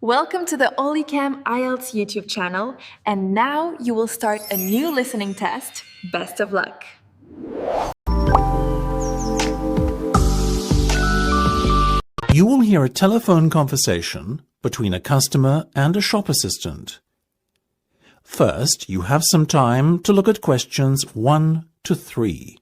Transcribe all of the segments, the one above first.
Welcome to the OlyeCam IELTS YouTube channel, and now you will start a new listening test. Best of luck! You will hear a telephone conversation between a customer and a shop assistant. First, you have some time to look at questions 1 to 3.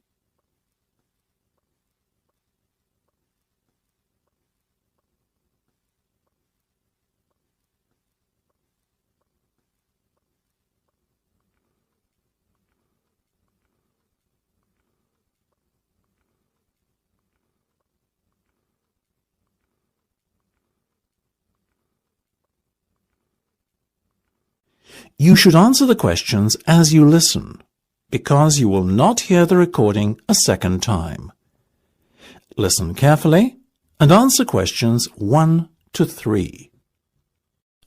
You should answer the questions as you listen, because you will not hear the recording a second time. Listen carefully and answer questions 1 to 3.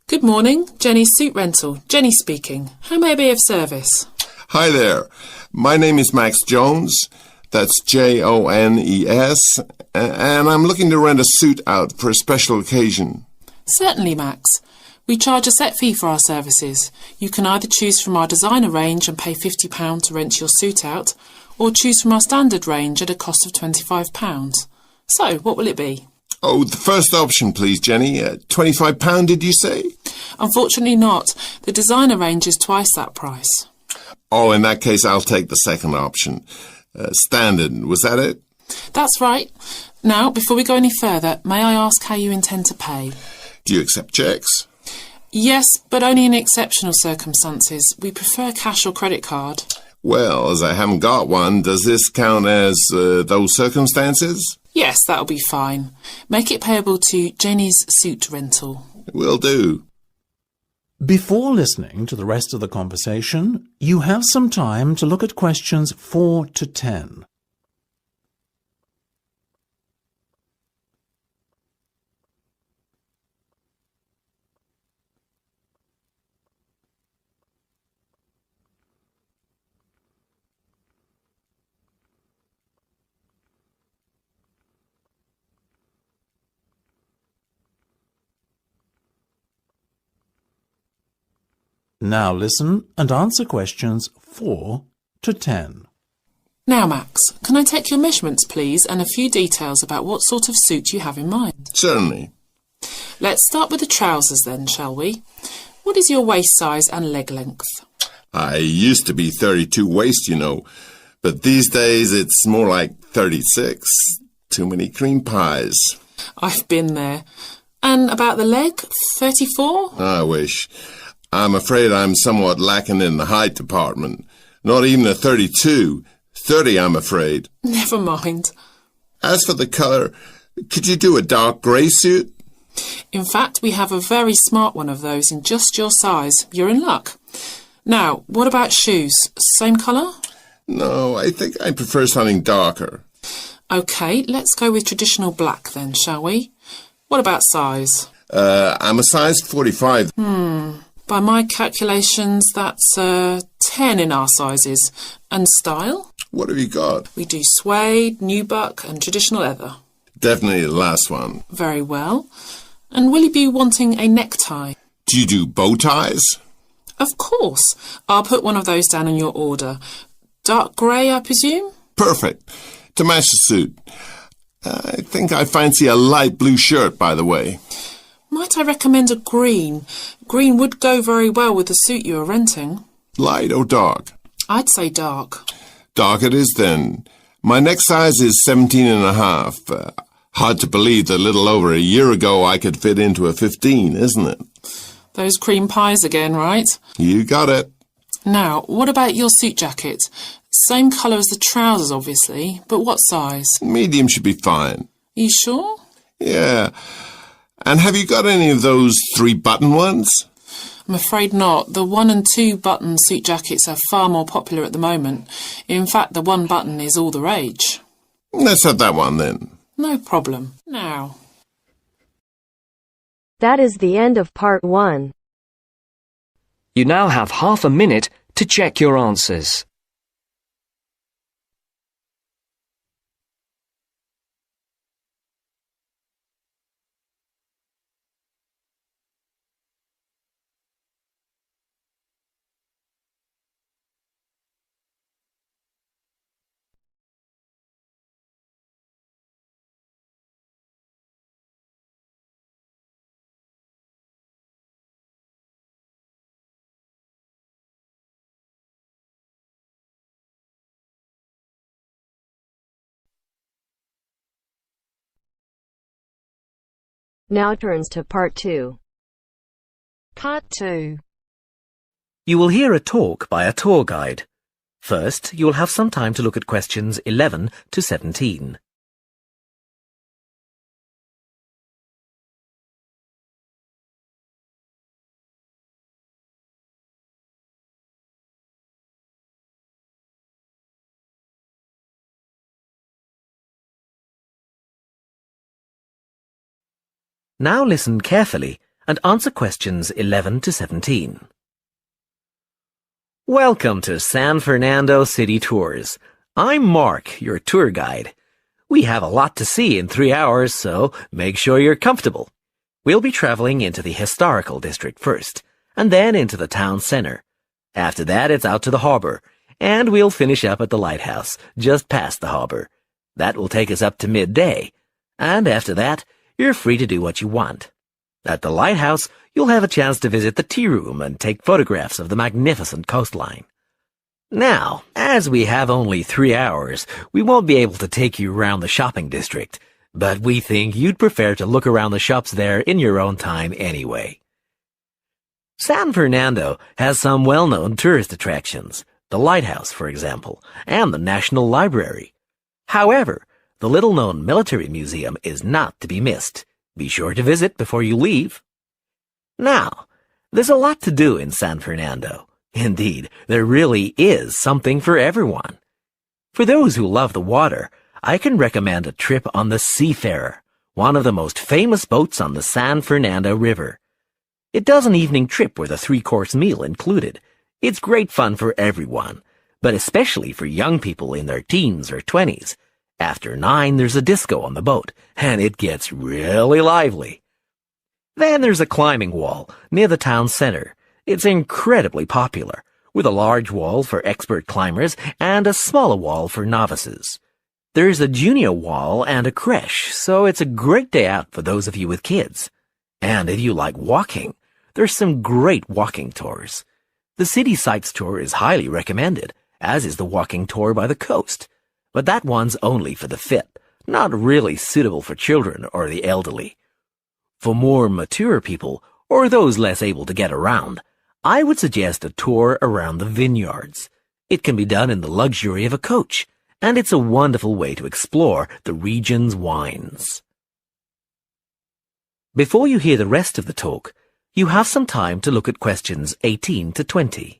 Good morning, Jenny's Suit Rental. Jenny speaking. How may I be of service? Hi there. My name is Max Jones. That's Jones. And I'm looking to rent a suit out for a special occasion. Certainly, Max. We charge a set fee for our services. You can either choose from our designer range and pay £50 to rent your suit out, or choose from our standard range at a cost of £25. So, what will it be? Oh, the first option, please, Jenny. £25, did you say? Unfortunately not. The designer range is twice that price. Oh, in that case, I'll take the second option. Standard, was that it? That's right. Now, before we go any further, may I ask how you intend to pay? Do you accept cheques? Yes, but only in exceptional circumstances. We prefer cash or credit card. Well, as I haven't got one, does this count as those circumstances? Yes, that'll be fine. Make it payable to Jenny's Suit Rental. Will do. Before listening to the rest of the conversation, you have some time to look at questions 4 to 10. Now listen and answer questions 4 to 10. Now, Max, can I take your measurements, please, and a few details about what sort of suit you have in mind? Certainly. Let's start with the trousers then, shall we? What is your waist size and leg length? I used to be 32 waist, you know, but these days it's more like 36. Too many cream pies. I've been there. And about the leg, 34? I wish. I'm afraid I'm somewhat lacking in the height department. Not even a 32. 30, I'm afraid. Never mind. As for the colour, could you do a dark grey suit? In fact, we have a very smart one of those in just your size. You're in luck. Now, what about shoes? Same colour? No, I think I prefer something darker. OK, let's go with traditional black then, shall we? What about size? I'm a size 45. By my calculations, that's 10 in our sizes. And style? What have you got? We do suede, nubuck and traditional leather. Definitely the last one. Very well. And will you be wanting a necktie? Do you do bow ties? Of course. I'll put one of those down in your order. Dark grey, I presume? Perfect. To match the suit. I think I fancy a light blue shirt, by the way. Might I recommend a green? Green would go very well with the suit you are renting. Light or dark? I'd say dark. Dark it is then. My neck size is 17 and a half. Hard to believe that a little over a year ago I could fit into a 15, isn't it? Those cream pies again, right? You got it. Now, what about your suit jacket? Same colour as the trousers, obviously, but what size? Medium should be fine. You sure? Yeah. And have you got any of those 3-button ones? I'm afraid not. The 1 and 2 button suit jackets are far more popular at the moment. In fact, the 1 button is all the rage. Let's have that one then. No problem. Now. That is the end of part 1. You now have half a minute to check your answers. Now turns to part 2. Part 2. You will hear a talk by a tour guide. First, you will have some time to look at questions 11 to 17. Now listen carefully and answer questions 11 to 17. Welcome to San Fernando City Tours. I'm Mark, your tour guide. We have a lot to see in 3 hours, so make sure you're comfortable. We'll be traveling into the historical district first, and then into the town center. After that, it's out to the harbor, and we'll finish up at the lighthouse, just past the harbor. That will take us up to midday, and after that, you're free to do what you want. At the lighthouse, you'll have a chance to visit the tea room and take photographs of the magnificent coastline. Now, as we have only 3 hours, we won't be able to take you around the shopping district, but we think you'd prefer to look around the shops there in your own time anyway. San Fernando has some well-known tourist attractions, the lighthouse, for example, and the National Library. However, the little-known military museum is not to be missed. Be sure to visit before you leave. Now, there's a lot to do in San Fernando. Indeed, there really is something for everyone. For those who love the water, I can recommend a trip on the Seafarer, one of the most famous boats on the San Fernando River. It does an evening trip with a 3-course meal included. It's great fun for everyone, but especially for young people in their teens or 20s. After 9, there's a disco on the boat, and it gets really lively. Then there's a climbing wall near the town center. It's incredibly popular, with a large wall for expert climbers and a smaller wall for novices. There's a junior wall and a creche, so it's a great day out for those of you with kids. And if you like walking, there's some great walking tours. The City Sights tour is highly recommended, as is the walking tour by the coast. But that one's only for the fit, not really suitable for children or the elderly. For more mature people, or those less able to get around, I would suggest a tour around the vineyards. It can be done in the luxury of a coach, and it's a wonderful way to explore the region's wines. Before you hear the rest of the talk, you have some time to look at questions 18 to 20.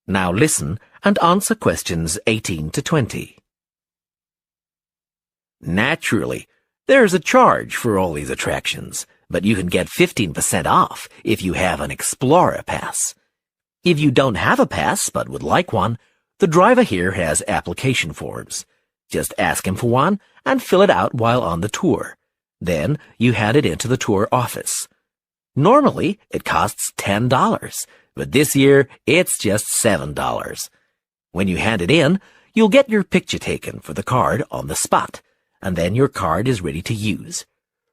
Now listen and answer questions 18 to 20. Naturally, there's a charge for all these attractions, but you can get 15% off if you have an Explorer Pass. If you don't have a pass but would like one, the driver here has application forms. Just ask him for one and fill it out while on the tour. Then you hand it into the tour office. Normally, it costs $10, but this year it's just $7. When you hand it in, you'll get your picture taken for the card on the spot, and then your card is ready to use.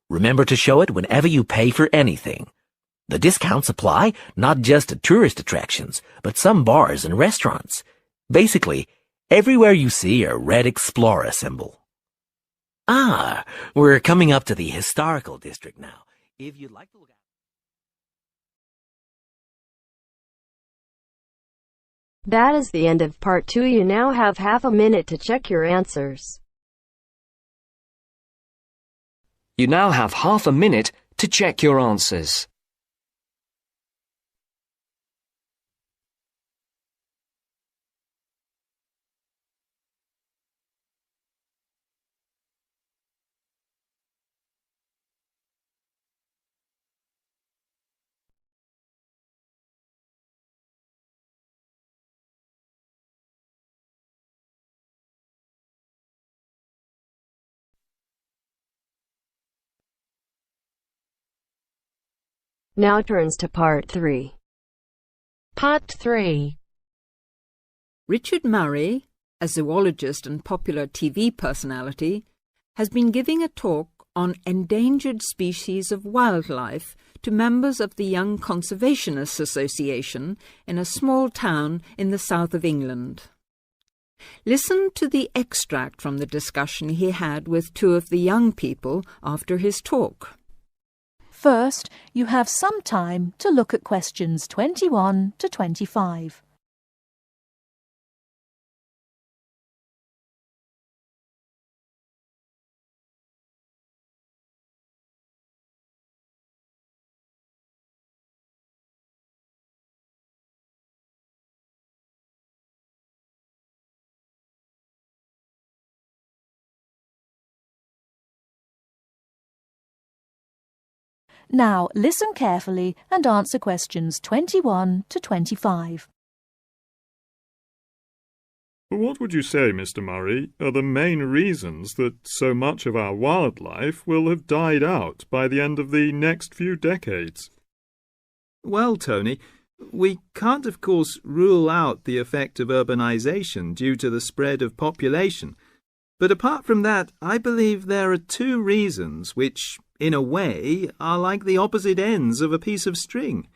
Remember to show it whenever you pay for anything. The discounts apply not just to tourist attractions, but some bars and restaurants. Basically, everywhere you see a red Explorer symbol. Ah, we're coming up to the historical district now. If you'd like to look at That is the end of part 2. You now have half a minute to check your answers. You now have half a minute to check your answers. Now turns to part 3. Part 3. Richard Murray, a zoologist and popular TV personality, has been giving a talk on endangered species of wildlife to members of the Young Conservationists Association in a small town in the south of England. Listen to the extract from the discussion he had with 2 of the young people after his talk. First, you have some time to look at questions 21 to 25. Now, listen carefully and answer questions 21 to 25. What would you say, Mr. Murray, are the main reasons that so much of our wildlife will have died out by the end of the next few decades? Well, Tony, we can't, of course, rule out the effect of urbanization due to the spread of population. But apart from that, I believe there are 2 reasons which, in a way, are like the opposite ends of a piece of string.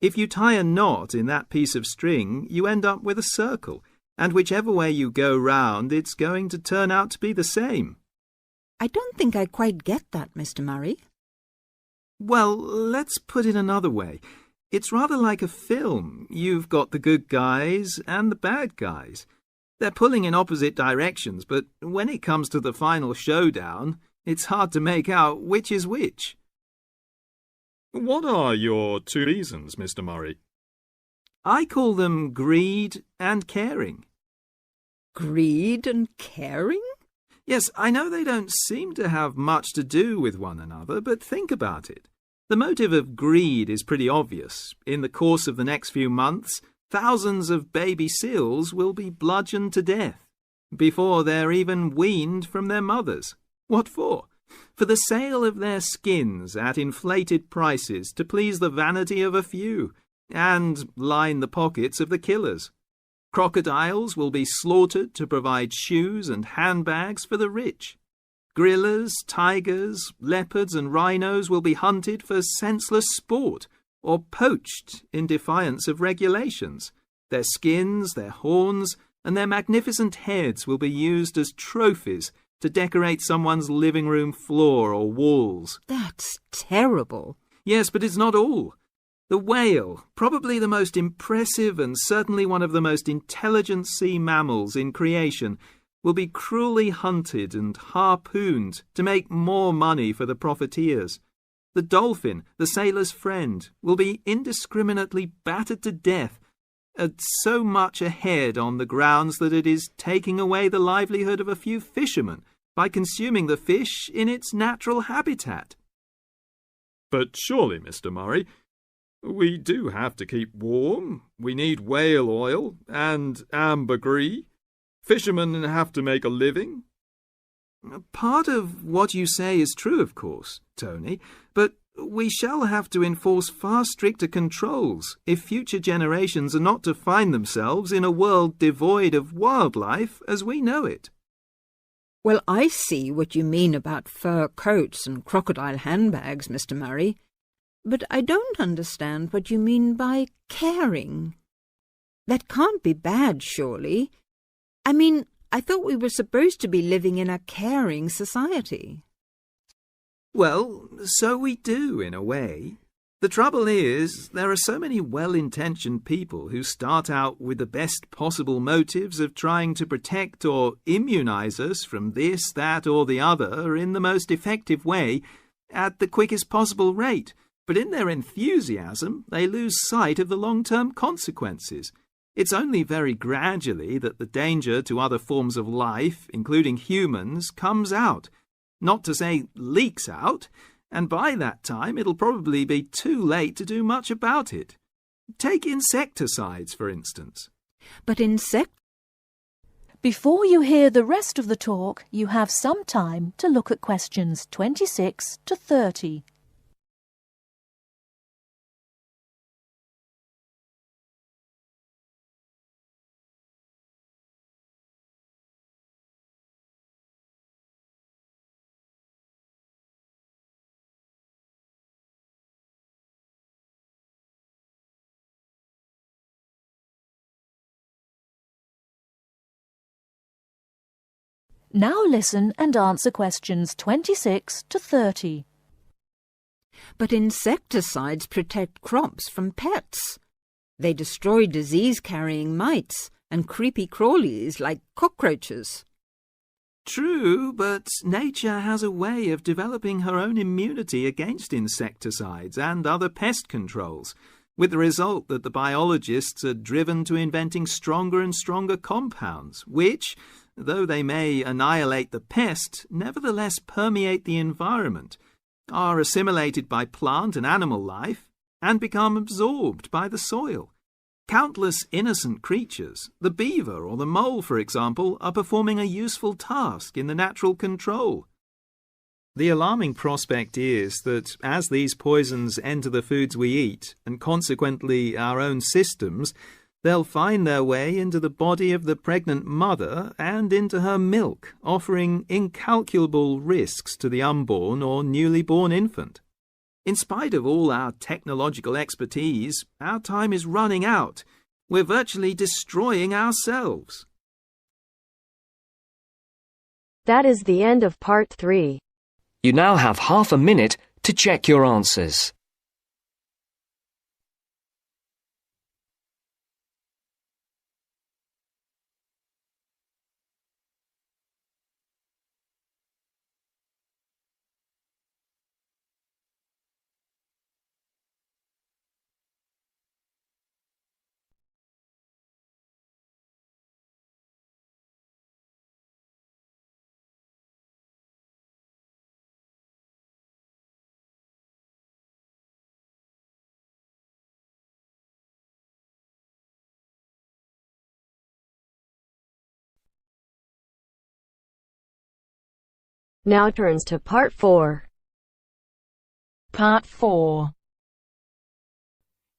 If you tie a knot in that piece of string, you end up with a circle, and whichever way you go round, it's going to turn out to be the same. I don't think I quite get that, Mr. Murray. Well, let's put it another way. It's rather like a film. You've got the good guys and the bad guys. They're pulling in opposite directions, but when it comes to the final showdown, it's hard to make out which is which. What are your 2 reasons, Mr. Murray? I call them greed and caring. Greed and caring? Yes, I know they don't seem to have much to do with one another, but think about it. The motive of greed is pretty obvious. In the course of the next few months, thousands of baby seals will be bludgeoned to death before they're even weaned from their mothers. What for? For the sale of their skins at inflated prices to please the vanity of a few and line the pockets of the killers. Crocodiles will be slaughtered to provide shoes and handbags for the rich. Gorillas, tigers, leopards and rhinos will be hunted for senseless sport or poached in defiance of regulations. Their skins, their horns, and their magnificent heads will be used as trophies to decorate someone's living room floor or walls. That's terrible. Yes, but it's not all. The whale, probably the most impressive and certainly one of the most intelligent sea mammals in creation, will be cruelly hunted and harpooned to make more money for the profiteers. The dolphin, the sailor's friend, will be indiscriminately battered to death at so much a head on the grounds that it is taking away the livelihood of a few fishermen by consuming the fish in its natural habitat. But surely, Mr. Murray, we do have to keep warm. We need whale oil and ambergris. Fishermen have to make a living. Part of what you say is true, of course, Tony, but we shall have to enforce far stricter controls if future generations are not to find themselves in a world devoid of wildlife as we know it. Well, I see what you mean about fur coats and crocodile handbags, Mr. Murray, but I don't understand what you mean by caring. That can't be bad, surely. I mean, I thought we were supposed to be living in a caring society. Well, so we do, in a way. The trouble is, there are so many well-intentioned people who start out with the best possible motives of trying to protect or immunize us from this, that, or the other in the most effective way at the quickest possible rate. But in their enthusiasm, they lose sight of the long-term consequences. It's only very gradually that the danger to other forms of life, including humans, comes out. Not to say leaks out, and by that time it'll probably be too late to do much about it. Take insecticides, for instance. But Before you hear the rest of the talk, you have some time to look at questions 26 to 30. Now listen and answer questions 26 to 30. But insecticides protect crops from pests. They destroy disease-carrying mites and creepy crawlies like cockroaches. True, but nature has a way of developing her own immunity against insecticides and other pest controls, with the result that the biologists are driven to inventing stronger and stronger compounds, which, though they may annihilate the pest, nevertheless permeate the environment, are assimilated by plant and animal life, and become absorbed by the soil. Countless innocent creatures, the beaver or the mole, for example, are performing a useful task in the natural control. The alarming prospect is that as these poisons enter the foods we eat, and consequently our own systems, they'll find their way into the body of the pregnant mother and into her milk, offering incalculable risks to the unborn or newly born infant. In spite of all our technological expertise, our time is running out. We're virtually destroying ourselves. That is the end of part 3. You now have half a minute to check your answers. Now turns to part 4. Part 4.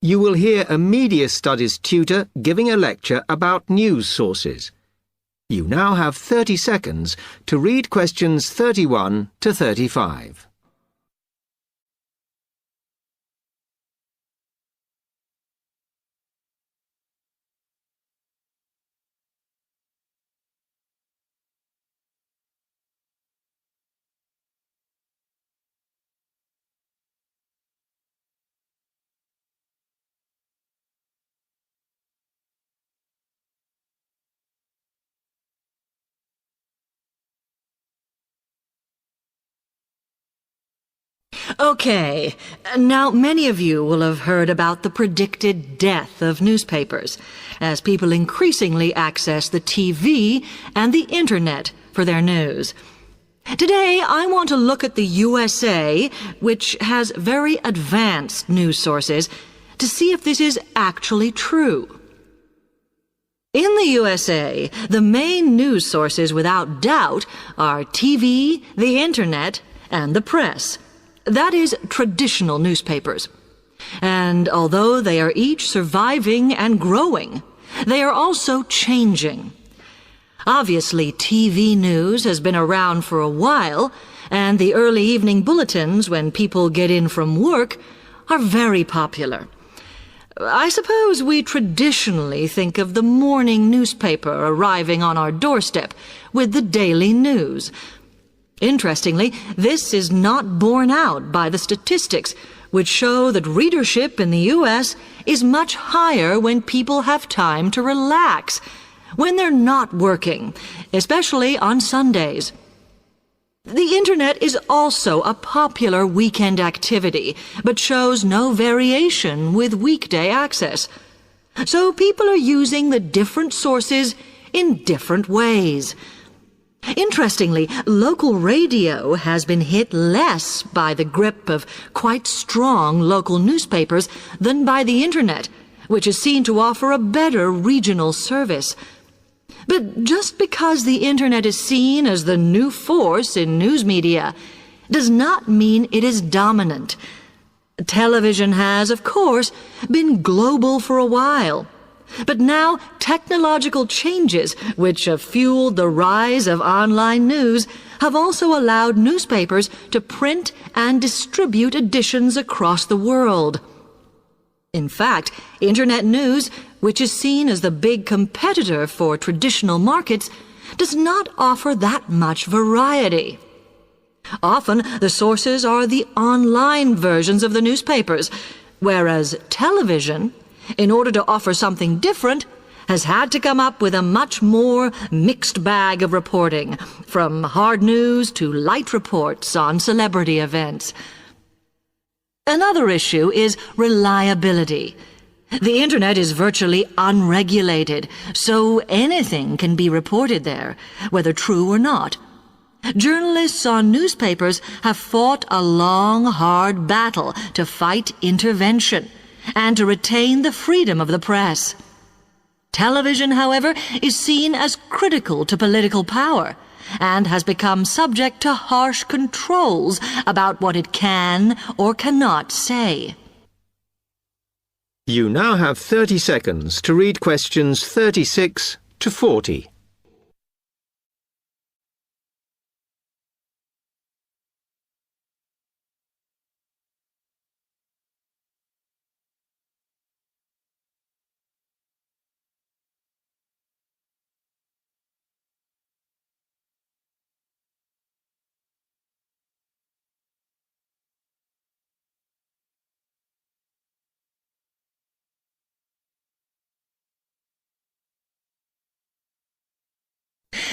You will hear a media studies tutor giving a lecture about news sources. You now have 30 seconds to read questions 31 to 35. Okay, now many of you will have heard about the predicted death of newspapers, as people increasingly access the TV and the Internet for their news. Today, I want to look at the USA, which has very advanced news sources, to see if this is actually true. In the USA, the main news sources without doubt are TV, the Internet, and the press. That is, traditional newspapers. And although they are each surviving and growing, they are also changing. Obviously, TV news has been around for a while, and the early evening bulletins when people get in from work are very popular. I suppose we traditionally think of the morning newspaper arriving on our doorstep with the daily news. Interestingly, this is not borne out by the statistics, which show that readership in the U.S. is much higher when people have time to relax, when they're not working, especially on Sundays. The Internet is also a popular weekend activity, but shows no variation with weekday access. So people are using the different sources in different ways. Interestingly, local radio has been hit less by the grip of quite strong local newspapers than by the Internet, which is seen to offer a better regional service. But just because the Internet is seen as the new force in news media does not mean it is dominant. Television has, of course, been global for a while. But now technological changes, which have fueled the rise of online news, have also allowed newspapers to print and distribute editions across the world. In fact, Internet news, which is seen as the big competitor for traditional markets, does not offer that much variety. Often the sources are the online versions of the newspapers, whereas television, in order to offer something different, has had to come up with a much more mixed bag of reporting, from hard news to light reports on celebrity events. Another issue is reliability. The Internet is virtually unregulated, so anything can be reported there, whether true or not. Journalists on newspapers have fought a long, hard battle to fight intervention and to retain the freedom of the press. Television, however, is seen as critical to political power and has become subject to harsh controls about what it can or cannot say. You now have 30 seconds to read questions 36 to 40.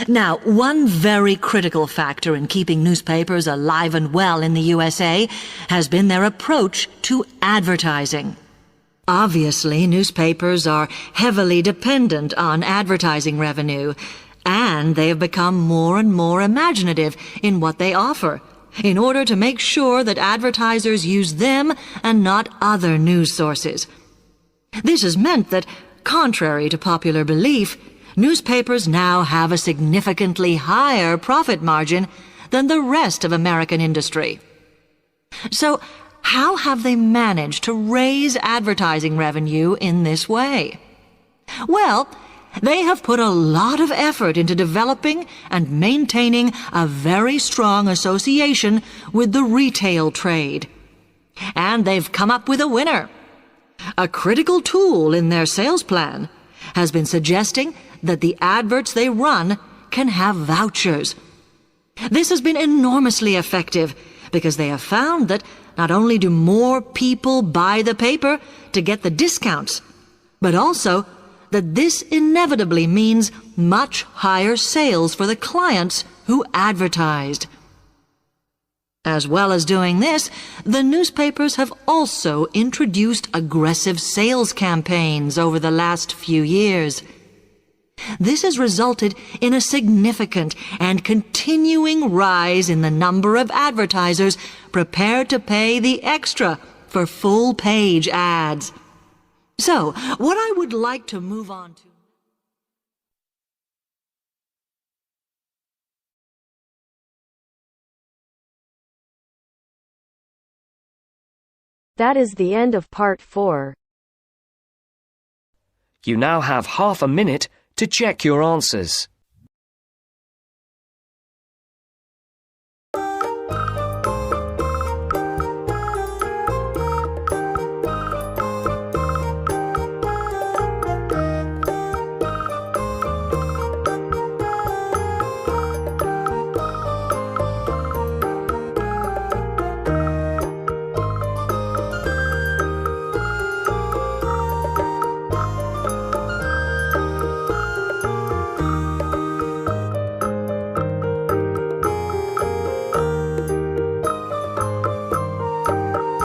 Now, one very critical factor in keeping newspapers alive and well in the USA has been their approach to advertising. Obviously, newspapers are heavily dependent on advertising revenue, and they have become more and more imaginative in what they offer, in order to make sure that advertisers use them and not other news sources. This has meant that, contrary to popular belief, newspapers now have a significantly higher profit margin than the rest of American industry. So, how have they managed to raise advertising revenue in this way? Well, they have put a lot of effort into developing and maintaining a very strong association with the retail trade. And they've come up with a winner. A critical tool in their sales plan has been suggesting that the adverts they run can have vouchers. This has been enormously effective because they have found that not only do more people buy the paper to get the discounts, but also that this inevitably means much higher sales for the clients who advertised. As well as doing this, the newspapers have also introduced aggressive sales campaigns over the last few years. This has resulted in a significant and continuing rise in the number of advertisers prepared to pay the extra for full-page ads. So, what I would like to move on to... That is the end of part 4. You now have half a minute to check your answers.